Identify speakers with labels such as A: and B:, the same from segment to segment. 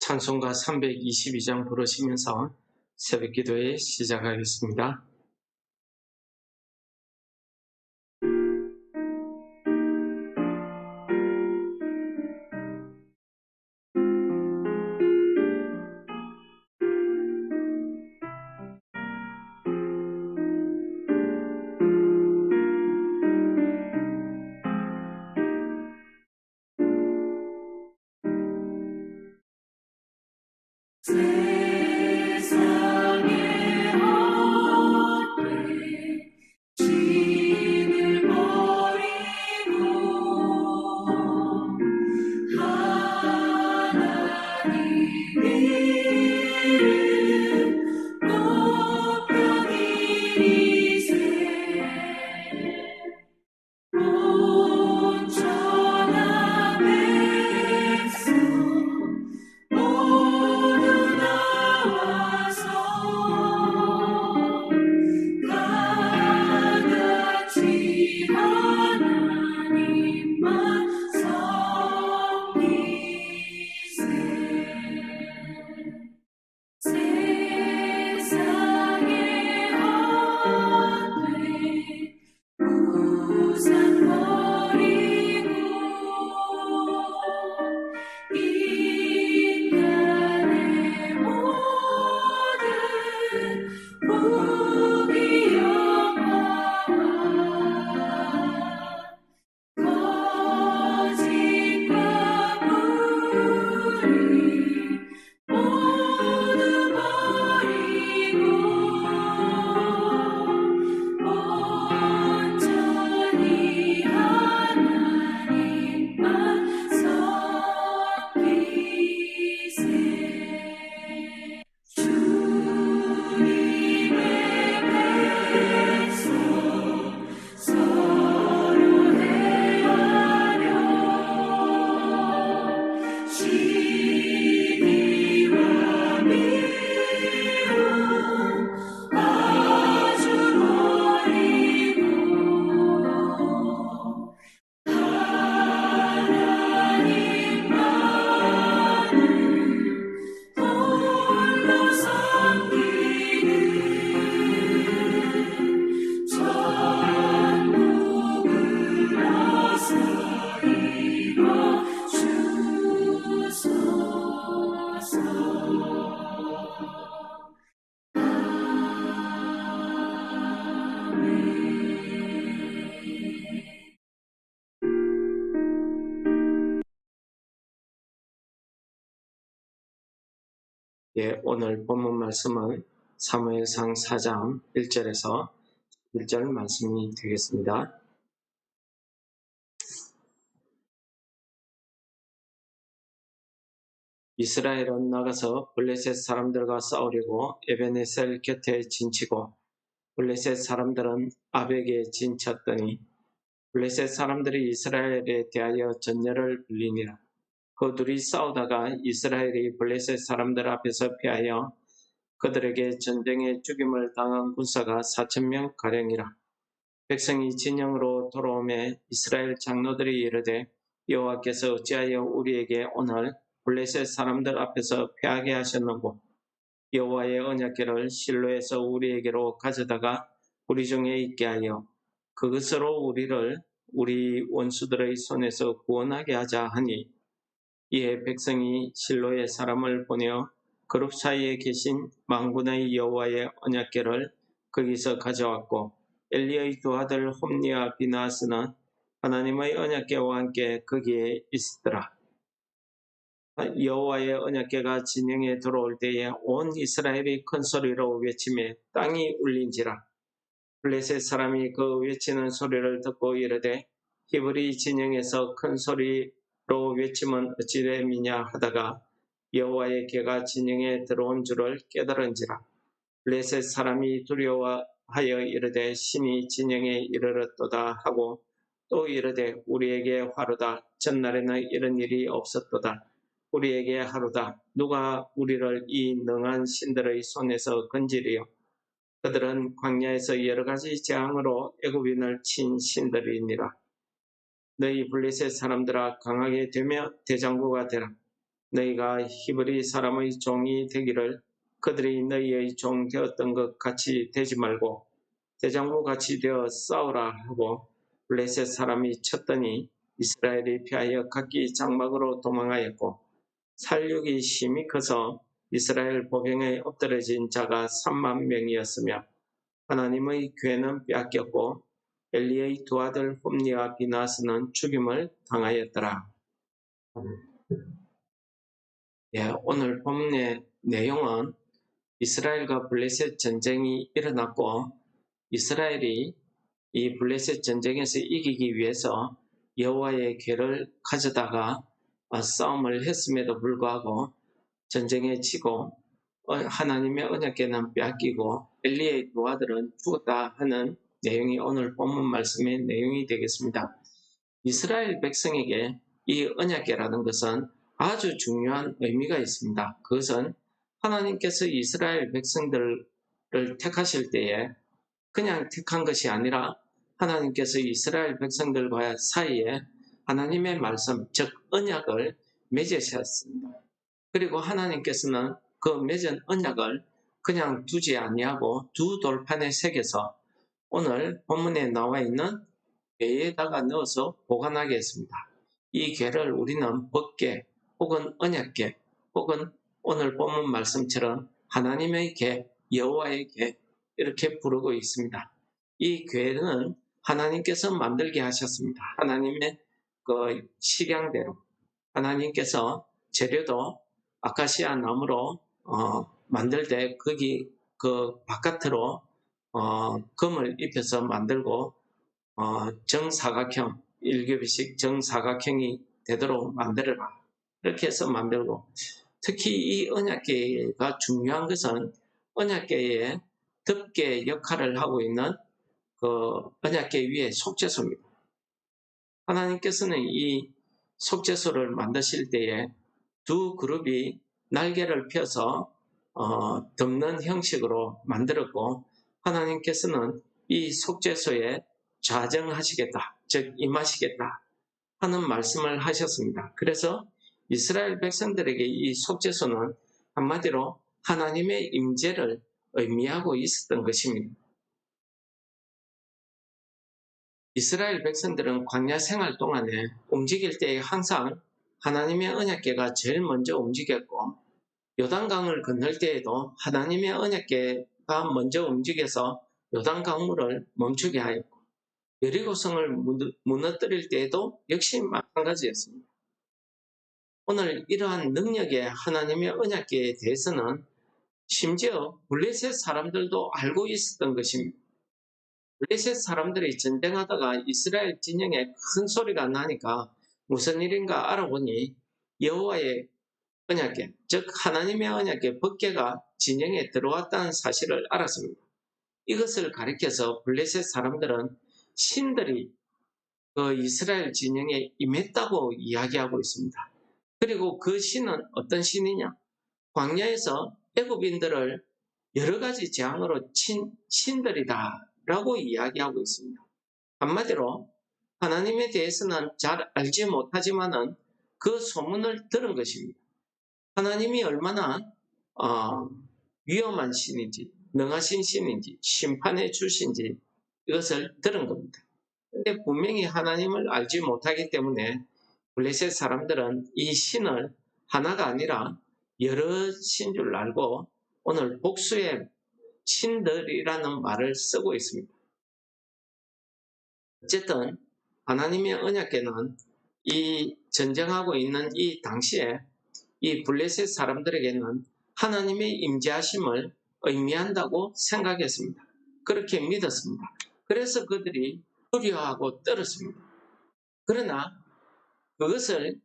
A: 찬송가 322장 부르시면서 새벽기도에 시작하겠습니다. 오늘 본문 말씀은 사무엘상 4장 1절에서 1절 말씀이 되겠습니다. 이스라엘은 나가서 블레셋 사람들과 싸우려고 에베네셀 곁에 진치고 블레셋 사람들은 아벡에 진쳤더니 블레셋 사람들이 이스라엘에 대하여 전열을 불리니라. 그 둘이 싸우다가 이스라엘이 블레셋 사람들 앞에서 패하여 그들에게 전쟁에 죽임을 당한 군사가 4,000명 가량이라. 백성이 진영으로 돌아오매 이스라엘 장로들이 이르되 여호와께서 어찌하여 우리에게 오늘 블레셋 사람들 앞에서 패하게 하셨는고 여호와의 언약궤를 실로에서 우리에게로 가져다가 우리 중에 있게 하여 그것으로 우리를 우리 원수들의 손에서 구원하게 하자 하니 이에 백성이 실로의 사람을 보내어 그룹 사이에 계신 만군의 여호와의 언약궤를 거기서 가져왔고 엘리의 두 아들 홈니와 비나스는 하나님의 언약궤와 함께 거기에 있었더라. 여호와의 언약궤가 진영에 들어올 때에 온 이스라엘이 큰 소리로 외치며 땅이 울린지라. 블레셋 사람이 그 외치는 소리를 듣고 이르되 히브리 진영에서 큰 소리로 외치면 어찌 됨이냐 하다가 여호와의 궤가 진영에 들어온 줄을 깨달은지라. 블레셋 사람이 두려워하여 이르되 신이 진영에 이르렀도다 하고 또 이르되 우리에게 화로다. 전날에는 이런 일이 없었도다. 우리에게 하루다. 누가 우리를 이 능한 신들의 손에서 건지리요. 그들은 광야에서 여러 가지 재앙으로 애굽인을 친 신들이니라. 너희 블레셋 사람들아 강하게 되며 대장부가 되라. 너희가 히브리 사람의 종이 되기를 그들이 너희의 종 되었던 것 같이 되지 말고 대장부 같이 되어 싸우라 하고 블레셋 사람이 쳤더니 이스라엘이 피하여 각기 장막으로 도망하였고 살육이 심히 커서 이스라엘 보병에 엎드러진 자가 3만 명이었으며 하나님의 괴는 빼앗겼고 엘리의 두 아들 홈니와 비나스는 죽임을 당하였더라. 오늘 본문의 내용은 이스라엘과 블레셋 전쟁이 일어났고 이스라엘이 이 블레셋 전쟁에서 이기기 위해서 여호와의 궤를 가져다가 싸움을 했음에도 불구하고 전쟁에 지고 하나님의 언약궤는 빼앗기고 엘리의 두 아들은 죽었다 하는 내용이 오늘 본문 말씀의 내용이 되겠습니다. 이스라엘 백성에게 이 언약궤라는 것은 아주 중요한 의미가 있습니다. 그것은 하나님께서 이스라엘 백성들을 택하실 때에 그냥 택한 것이 아니라 하나님께서 이스라엘 백성들과 사이에 하나님의 말씀, 즉 언약을 맺으셨습니다. 그리고 하나님께서는 그 맺은 언약을 그냥 두지 아니하고 두 돌판에 새겨서 오늘 본문에 나와 있는 궤에다가 넣어서 보관하게 했습니다. 이 궤를 우리는 법궤 혹은 언약궤 혹은 오늘 본문 말씀처럼 하나님의 궤, 여호와의 궤 이렇게 부르고 있습니다. 이 궤는 하나님께서 만들게 하셨습니다. 하나님의 그 식양대로 하나님께서 재료도 아카시아 나무로 만들 때 거기 그 바깥으로 금을 입혀서 만들고 정사각형 1교비씩 정사각형이 되도록 만들어라 이렇게 해서 만들고 특히 이 언약궤가 중요한 것은 언약궤의 덮개 역할을 하고 있는 그 언약궤 위에 속죄소입니다. 하나님께서는 이 속죄소를 만드실 때에 두 그룹이 날개를 펴서 덮는 형식으로 만들었고 하나님께서는 이 속죄소에 좌정하시겠다, 즉 임하시겠다 하는 말씀을 하셨습니다. 그래서 이스라엘 백성들에게 이 속죄소는 한마디로 하나님의 임재를 의미하고 있었던 것입니다. 이스라엘 백성들은 광야 생활 동안에 움직일 때 항상 하나님의 언약궤가 제일 먼저 움직였고 요단강을 건널 때에도 하나님의 언약궤가 먼저 움직여서 요단강물을 멈추게 하였고 여리고성을 무너뜨릴 때에도 역시 마찬가지였습니다. 오늘 이러한 능력의 하나님의 언약궤에 대해서는 심지어 블레셋 사람들도 알고 있었던 것입니다. 블레셋 사람들이 전쟁하다가 이스라엘 진영에 큰 소리가 나니까 무슨 일인가 알아보니 여호와의 언약궤, 즉 하나님의 언약궤 법궤가 진영에 들어왔다는 사실을 알았습니다. 이것을 가리켜서 블레셋 사람들은 신들이 그 이스라엘 진영에 임했다고 이야기하고 있습니다. 그리고 그 신은 어떤 신이냐? 광야에서 애굽인들을 여러 가지 재앙으로 친 신들이다라고 이야기하고 있습니다. 한마디로 하나님에 대해서는 잘 알지 못하지만은 그 소문을 들은 것입니다. 하나님이 얼마나 위험한 신인지, 능하신 신인지, 심판의 주신지 이것을 들은 겁니다. 그런데 분명히 하나님을 알지 못하기 때문에 블레셋 사람들은 이 신을 하나가 아니라 여러 신 줄 알고 오늘 복수의 신들이라는 말을 쓰고 있습니다. 어쨌든 하나님의 언약궤는 이 전쟁하고 있는 이 당시에 이 블레셋 사람들에게는 하나님의 임재하심을 의미한다고 생각했습니다. 그렇게 믿었습니다. 그래서 그들이 두려워하고 떨었습니다. 그러나 그것을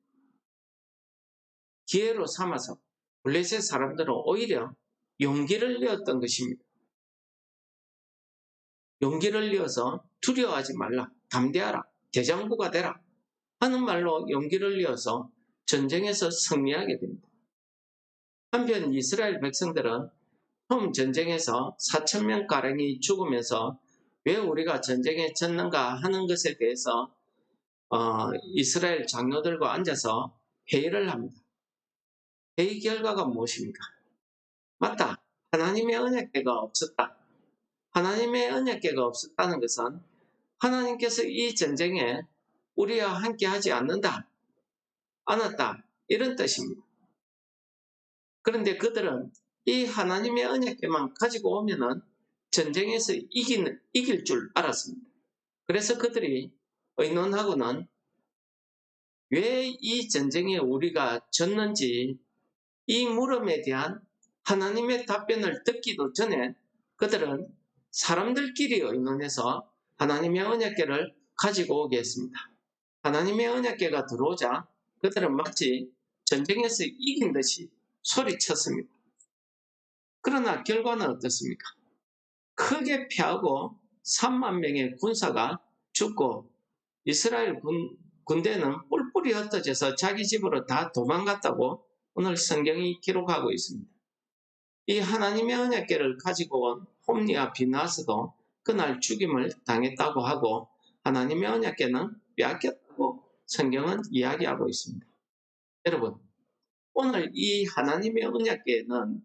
A: 기회로 삼아서 블레셋 사람들은 오히려 용기를 내었던 것입니다. 용기를 내어서 두려워하지 말라, 담대하라, 대장부가 되라 하는 말로 용기를 내어서 전쟁에서 승리하게 됩니다. 한편 이스라엘 백성들은 처음 전쟁에서 4,000명가량이 죽으면서 왜 우리가 전쟁에 졌는가 하는 것에 대해서 이스라엘 장로들과 앉아서 회의를 합니다. 회의 결과가 무엇입니까? 맞다. 하나님의 언약궤가 없었다. 하나님의 언약궤가 없었다는 것은 하나님께서 이 전쟁에 우리와 함께 하지 않았다. 이런 뜻입니다. 그런데 그들은 이 하나님의 언약궤만 가지고 오면은 전쟁에서 이길 줄 알았습니다. 그래서 그들이 의논하고는 왜 이 전쟁에 우리가 졌는지 이 물음에 대한 하나님의 답변을 듣기도 전에 그들은 사람들끼리 의논해서 하나님의 언약궤를 가지고 오게 했습니다. 하나님의 언약궤가 들어오자 그들은 마치 전쟁에서 이긴 듯이 소리쳤습니다. 그러나 결과는 어떻습니까? 크게 패하고 3만 명의 군사가 죽고 이스라엘 군대는 뿔뿔이 흩어져서 자기 집으로 다 도망갔다고 오늘 성경이 기록하고 있습니다. 이 하나님의 언약궤를 가지고 온 홈리와 비나스도 그날 죽임을 당했다고 하고 하나님의 언약궤는 빼앗겼다고 성경은 이야기하고 있습니다. 여러분, 오늘 이 하나님의 언약궤는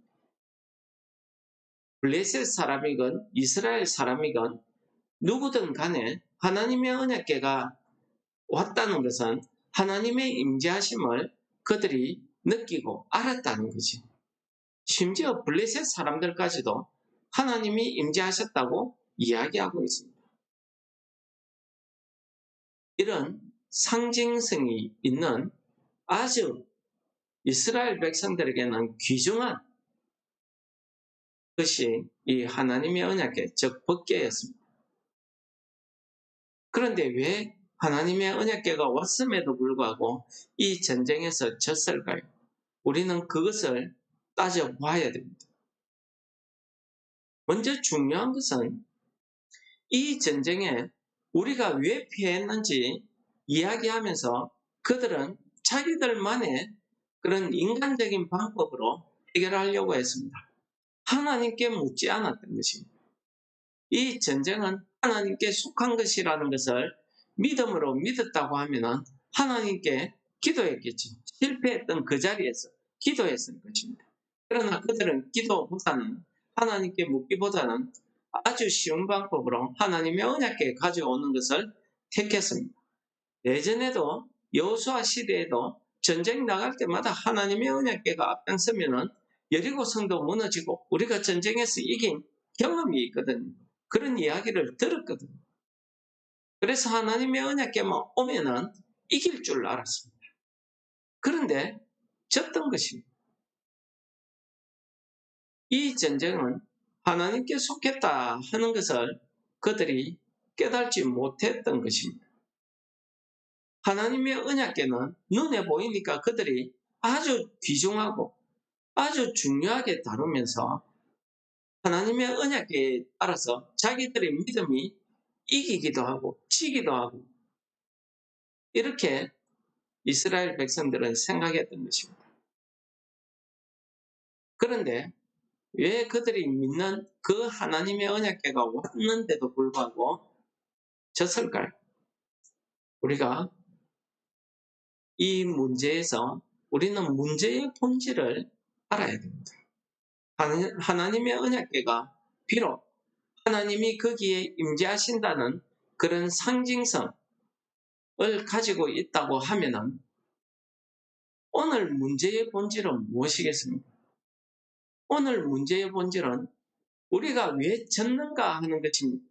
A: 블레셋 사람이건 이스라엘 사람이건 누구든 간에 하나님의 언약궤가 왔다는 것은 하나님의 임재하심을 그들이 느끼고 알았다는 거죠. 심지어 블레셋 사람들까지도 하나님이 임재하셨다고 이야기하고 있습니다. 이런 상징성이 있는 아주 이스라엘 백성들에게는 귀중한 것이 이 하나님의 언약궤, 즉 법궤였습니다. 그런데 왜 하나님의 언약궤가 왔음에도 불구하고 이 전쟁에서 졌을까요? 우리는 그것을 따져봐야 됩니다. 먼저 중요한 것은 이 전쟁에 우리가 왜 피했는지 이야기하면서 그들은 자기들만의 그런 인간적인 방법으로 해결하려고 했습니다. 하나님께 묻지 않았던 것입니다. 이 전쟁은 하나님께 속한 것이라는 것을 믿음으로 믿었다고 하면 하나님께 기도했겠죠. 실패했던 그 자리에서 기도했을 것입니다. 그러나 그들은 기도보다는 하나님께 묻기보다는 아주 쉬운 방법으로 하나님의 언약궤 가져오는 것을 택했습니다. 예전에도 여호수아 시대에도 전쟁 나갈 때마다 하나님의 언약궤가 앞장서면은 여리고 성도 무너지고 우리가 전쟁에서 이긴 경험이 있거든요. 그런 이야기를 들었거든요. 그래서 하나님의 언약궤만 오면은 이길 줄 알았습니다. 그런데 졌던 것입니다. 이 전쟁은 하나님께 속했다 하는 것을 그들이 깨달지 못했던 것입니다. 하나님의 언약궤는 눈에 보이니까 그들이 아주 귀중하고 아주 중요하게 다루면서 하나님의 언약궤에 따라서 자기들의 믿음이 이기기도 하고 지기도 하고 이렇게 이스라엘 백성들은 생각했던 것입니다. 그런데 왜 그들이 믿는 그 하나님의 언약궤가 왔는데도 불구하고 졌을까요? 우리가 이 문제에서 우리는 문제의 본질을 알아야 됩니다. 하나님의 언약궤가 비록 하나님이 거기에 임재하신다는 그런 상징성을 가지고 있다고 하면은 오늘 문제의 본질은 무엇이겠습니까? 오늘 문제의 본질은 우리가 왜 졌는가 하는 것입니다.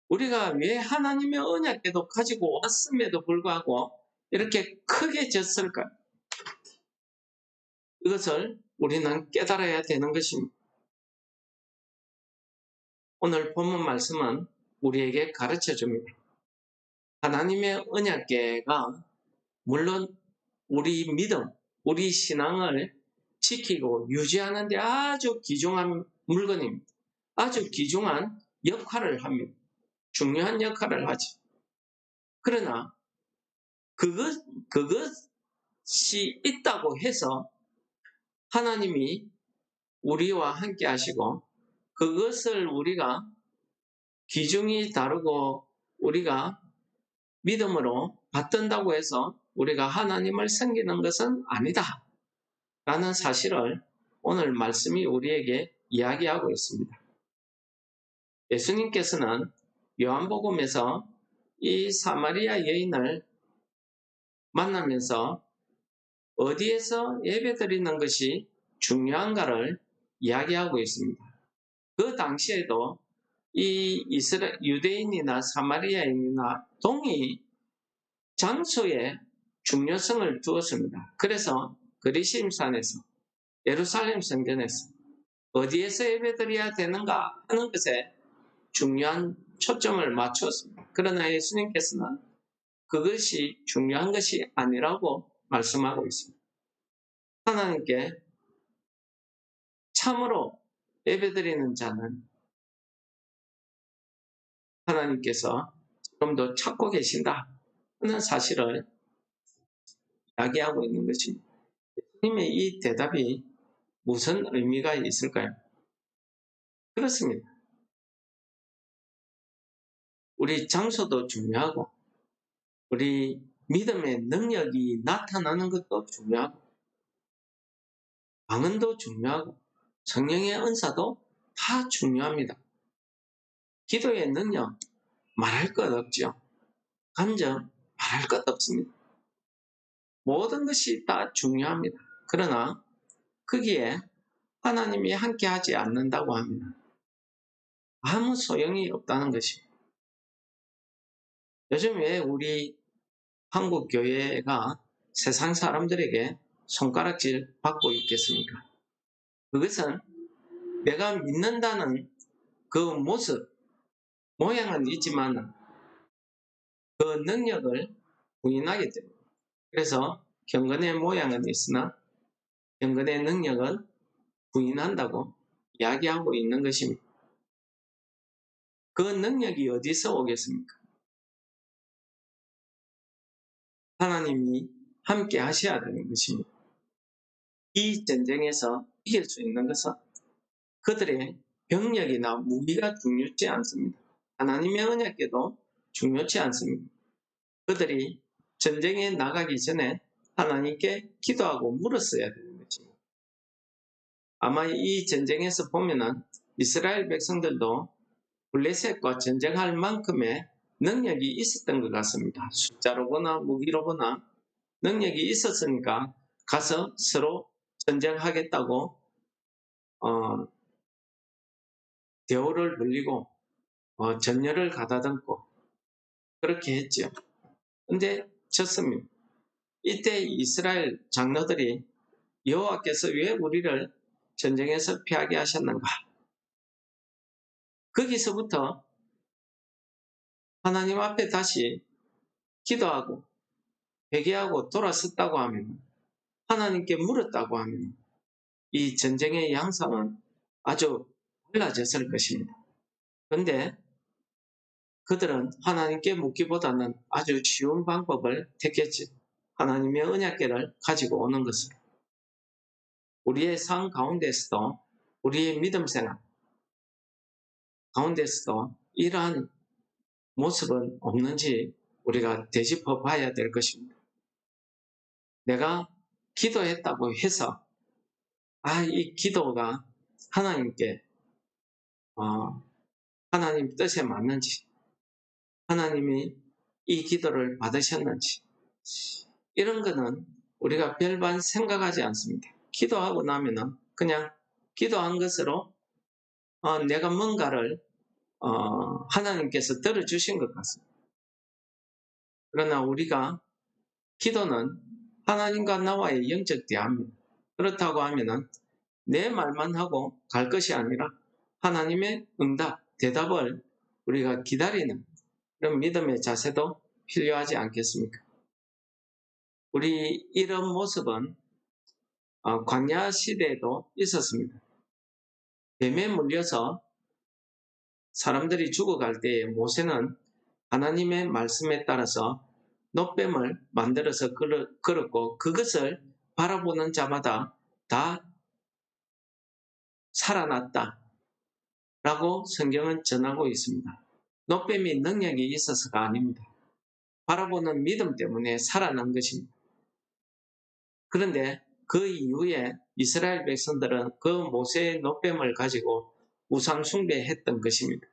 A: 우리가 왜 하나님의 언약궤도 가지고 왔음에도 불구하고 이렇게 크게 졌을까? 이것을 우리는 깨달아야 되는 것입니다. 오늘 본문 말씀은 우리에게 가르쳐 줍니다. 하나님의 언약궤가 물론 우리 믿음, 우리 신앙을 지키고 유지하는 데 아주 귀중한 물건입니다. 아주 귀중한 역할을 합니다. 중요한 역할을 하죠. 그러나 그것이 있다고 해서 하나님이 우리와 함께 하시고 그것을 우리가 귀중히 다루고 우리가 믿음으로 받든다고 해서 우리가 하나님을 섬기는 것은 아니다. 라는 사실을 오늘 말씀이 우리에게 이야기하고 있습니다. 예수님께서는 요한복음에서 이 사마리아 여인을 만나면서 어디에서 예배드리는 것이 중요한가를 이야기하고 있습니다. 그 당시에도 이 유대인이나 사마리아인이나 동이 장소에 중요성을 두었습니다. 그래서 그리심산에서 예루살렘 성전에서 어디에서 예배드려야 되는가 하는 것에 중요한 초점을 맞추었습니다. 그러나 예수님께서는 그것이 중요한 것이 아니라고 말씀하고 있습니다. 하나님께 참으로 예배드리는 자는 하나님께서 좀 더 찾고 계신다 하는 사실을 이야기하고 있는 것입니다. 예수님의 이 대답이 무슨 의미가 있을까요? 그렇습니다. 우리 장소도 중요하고 우리 믿음의 능력이 나타나는 것도 중요하고 방언도 중요하고 성령의 은사도 다 중요합니다. 기도의 능력 말할 것 없죠. 감정 말할 것 없습니다. 모든 것이 다 중요합니다. 그러나 거기에 하나님이 함께하지 않는다고 하면 아무 소용이 없다는 것입니다. 요즘 왜 우리 한국 교회가 세상 사람들에게 손가락질 받고 있겠습니까? 그것은 내가 믿는다는 그 모습, 모양은 있지만 그 능력을 부인하기 때문에. 그래서 경건의 모양은 있으나 경건의 능력은 부인한다고 이야기하고 있는 것입니다. 그 능력이 어디서 오겠습니까? 하나님이 함께 하셔야 되는 것입니다. 이 전쟁에서 이길 수 있는 것은 그들의 병력이나 무기가 중요치 않습니다. 하나님의 언약궤도 중요치 않습니다. 그들이 전쟁에 나가기 전에 하나님께 기도하고 물었어야 되는 것입니다. 아마 이 전쟁에서 보면은 이스라엘 백성들도 블레셋과 전쟁할 만큼의 능력이 있었던 것 같습니다. 숫자로 보나 무기로 보나 능력이 있었으니까 가서 서로 전쟁하겠다고 대우를 늘리고 전열을 가다듬고 그렇게 했죠. 근데 졌습니다. 이때 이스라엘 장로들이 여호와께서 왜 우리를 전쟁에서 피하게 하셨는가? 거기서부터 하나님 앞에 다시 기도하고 회개하고 돌아섰다고 하면, 하나님께 물었다고 하면 이 전쟁의 양상은 아주 달라졌을 것입니다. 그런데 그들은 하나님께 묻기보다는 아주 쉬운 방법을 택했지. 하나님의 언약궤를 가지고 오는 것으로. 우리의 삶 가운데서도, 우리의 믿음 생활 가운데서도 이러한 모습은 없는지 우리가 되짚어 봐야 될 것입니다. 내가 기도했다고 해서 이 기도가 하나님께 하나님 뜻에 맞는지, 하나님이 이 기도를 받으셨는지, 이런 거는 우리가 별반 생각하지 않습니다. 기도하고 나면은 그냥 기도한 것으로 내가 뭔가를 하나님께서 들어주신 것 같습니다. 그러나 우리가 기도는 하나님과 나와의 영적 대화입니다. 그렇다고 하면은 내 말만 하고 갈 것이 아니라 하나님의 응답, 대답을 우리가 기다리는 그런 믿음의 자세도 필요하지 않겠습니까? 우리 이런 모습은 광야 시대에도 있었습니다. 뱀에 물려서 사람들이 죽어갈 때에 모세는 하나님의 말씀에 따라서 놋뱀을 만들어서 걸었고 그것을 바라보는 자마다 다 살아났다 라고 성경은 전하고 있습니다. 놋뱀이 능력이 있어서가 아닙니다. 바라보는 믿음 때문에 살아난 것입니다. 그런데 그 이후에 이스라엘 백성들은 그 모세의 노뱀을 가지고 우상 숭배했던 것입니다.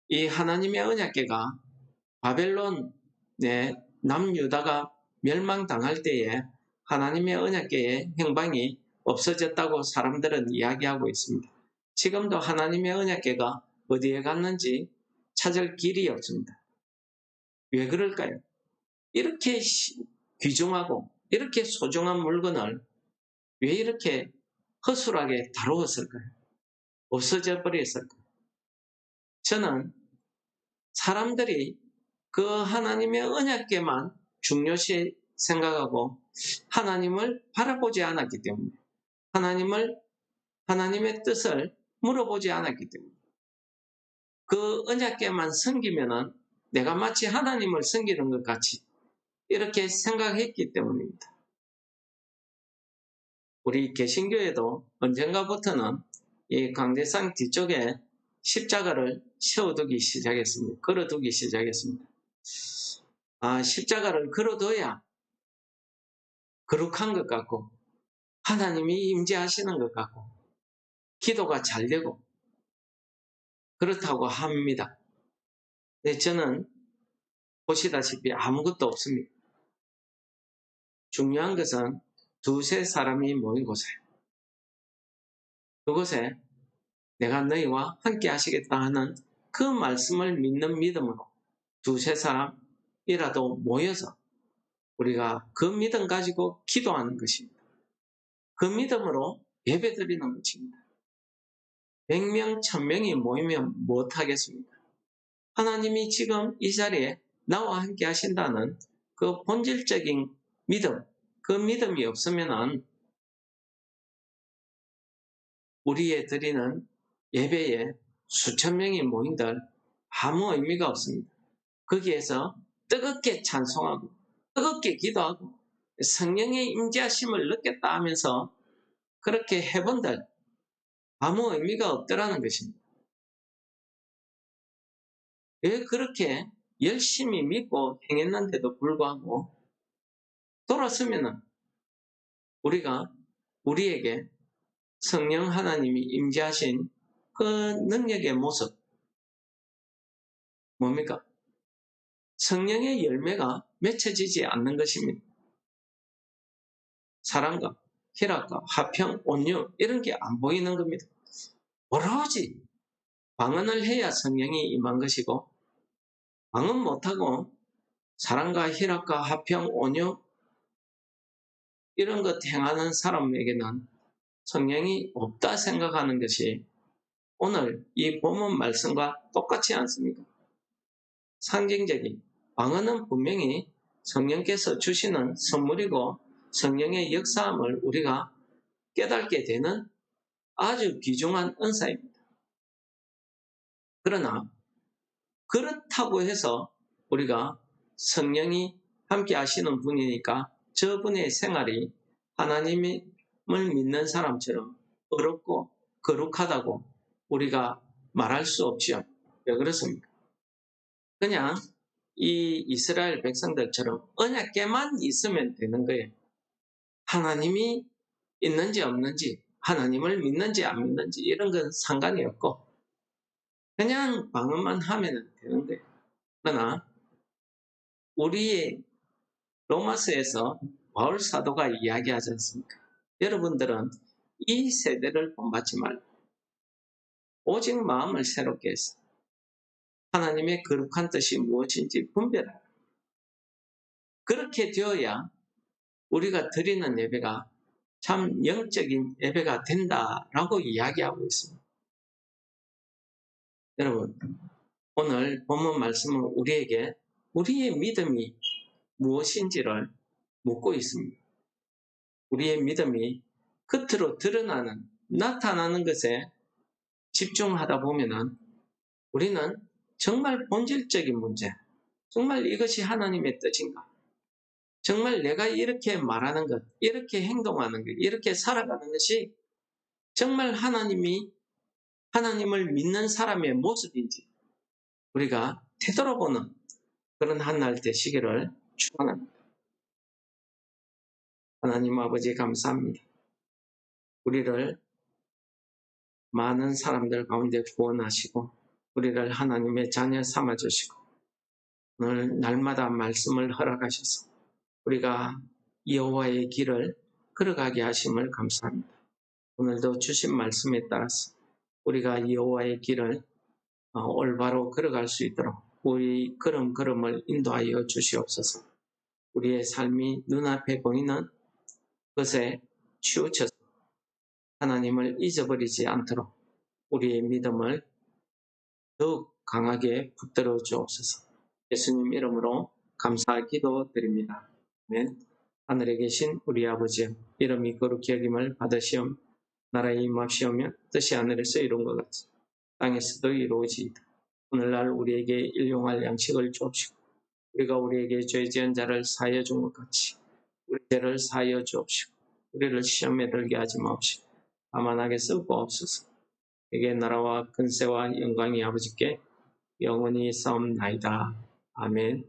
A: 이 하나님의 언약궤가 바벨론의 남유다가 멸망당할 때에 하나님의 언약궤의 행방이 없어졌다고 사람들은 이야기하고 있습니다. 지금도 하나님의 언약궤가 어디에 갔는지 찾을 길이 없습니다. 왜 그럴까요? 이렇게 귀중하고 이렇게 소중한 물건을 왜 이렇게 허술하게 다루었을까요? 없어져 버렸을까요? 저는 사람들이 그 하나님의 언약궤만 중요시 생각하고 하나님을 바라보지 않았기 때문에 하나님의 뜻을 물어보지 않았기 때문에 그 언약궤만 섬기면은 내가 마치 하나님을 섬기는 것 같이 이렇게 생각했기 때문입니다. 우리 개신교에도 언젠가부터는 이 강대상 뒤쪽에 십자가를 세워두기 시작했습니다. 걸어두기 시작했습니다. 십자가를 걸어둬야 거룩한 것 같고 하나님이 임재하시는 것 같고 기도가 잘 되고 그렇다고 합니다. 근데 저는 보시다시피 아무것도 없습니다. 중요한 것은 두세 사람이 모인 곳이에요. 그곳에 내가 너희와 함께 하시겠다 하는 그 말씀을 믿는 믿음으로 두세 사람이라도 모여서 우리가 그 믿음 가지고 기도하는 것입니다. 그 믿음으로 예배드리는 것입니다. 100명, 1000명이 모이면 못하겠습니까? 하나님이 지금 이 자리에 나와 함께 하신다는 그 본질적인 믿음, 그 믿음이 없으면 우리의 드리는 예배에 수천 명이 모인들 아무 의미가 없습니다. 거기에서 뜨겁게 찬송하고 뜨겁게 기도하고 성령의 임재하심을 느꼈다 하면서 그렇게 해본들 아무 의미가 없더라는 것입니다. 왜 그렇게 열심히 믿고 행했는데도 불구하고 돌아서면은 우리에게 성령 하나님이 임재하신 그 능력의 모습 뭡니까? 성령의 열매가 맺혀지지 않는 것입니다. 사랑과 희락과 화평, 온유 이런 게 안 보이는 겁니다. 오로지 방언을 해야 성령이 임한 것이고 방언 못하고 사랑과 희락과 화평, 온유 이런 것 행하는 사람에게는 성령이 없다 생각하는 것이 오늘 이 본문 말씀과 똑같지 않습니까? 상징적인 방언은 분명히 성령께서 주시는 선물이고 성령의 역사함을 우리가 깨닫게 되는 아주 귀중한 은사입니다. 그러나 그렇다고 해서 우리가 성령이 함께 하시는 분이니까 저분의 생활이 하나님을 믿는 사람처럼 어렵고 거룩하다고 우리가 말할 수 없죠. 왜 그렇습니까? 그냥 이 이스라엘 백성들처럼 언약궤만 있으면 되는 거예요. 하나님이 있는지 없는지, 하나님을 믿는지 안 믿는지 이런 건 상관이 없고 그냥 방언만 하면 되는 거예요. 그러나 우리의 로마서에서 바울 사도가 이야기하지 않습니까? 여러분들은 이 세대를 본받지 말고 오직 마음을 새롭게 해서 하나님의 거룩한 뜻이 무엇인지 분별하라. 그렇게 되어야 우리가 드리는 예배가 참 영적인 예배가 된다라고 이야기하고 있습니다. 여러분, 오늘 본문 말씀은 우리에게 우리의 믿음이 무엇인지를 묻고 있습니다. 우리의 믿음이 겉으로 드러나는, 나타나는 것에 집중하다 보면은 우리는 정말 본질적인 문제, 정말 이것이 하나님의 뜻인가? 정말 내가 이렇게 말하는 것, 이렇게 행동하는 것, 이렇게 살아가는 것이 정말 하나님을 믿는 사람의 모습인지 우리가 되돌아보는 그런 한 날 되시기를 축원합니다. 하나님 아버지 감사합니다. 우리를 많은 사람들 가운데 구원하시고 우리를 하나님의 자녀 삼아주시고 오늘 날마다 말씀을 허락하셔서 우리가 여호와의 길을 걸어가게 하심을 감사합니다. 오늘도 주신 말씀에 따라서 우리가 여호와의 길을 올바로 걸어갈 수 있도록 우리 걸음걸음을 인도하여 주시옵소서. 우리의 삶이 눈앞에 보이는 것에 치우쳐서 하나님을 잊어버리지 않도록 우리의 믿음을 더욱 강하게 붙들어 주옵소서. 예수님 이름으로 감사 기도드립니다. 아멘. 하늘에 계신 우리 아버지여, 이름이 거룩히 여김을 받으시옵. 나라의 임합시오며 뜻이 하늘에서 이룬 것 같이 땅에서도 이루어지이다. 오늘날 우리에게 일용할 양식을 주옵시고 우리가 우리에게 죄 지은 자를 사하여 준 것 같이 우리 죄를 사하여 주옵시고 우리를 시험에 들게 하지 마옵시고 다만 악에서 구하옵소서. 에게 나라와 근세와 영광이 아버지께 영원히 싸움나이다. 아멘.